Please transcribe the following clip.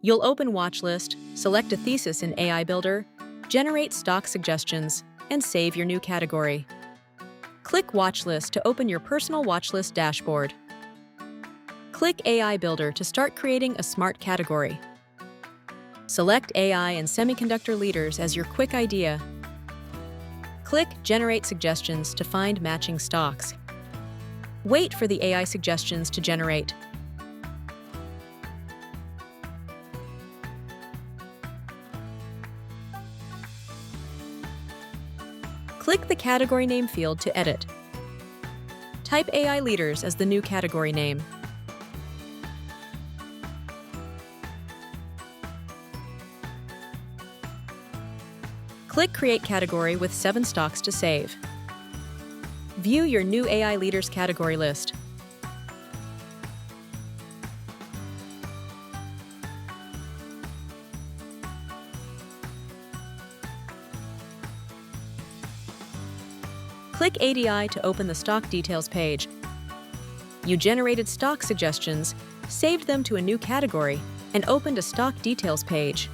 You'll open Watchlist, select a thesis in AI Builder, generate stock suggestions, and save your new category. Click Watchlist to open your personal watchlist dashboard. Click AI Builder to start creating a smart category. Select AI and semiconductor leaders as your quick idea. Click Generate Suggestions to find matching stocks. Wait for the AI suggestions to generate. Click the category name field to edit. Type AI Leaders as the new category name. Click Create Category with 7 stocks to save. View your new AI Leaders category list. Click ADI to open the stock details page. You generated stock suggestions, saved them to a new category, and opened a stock details page.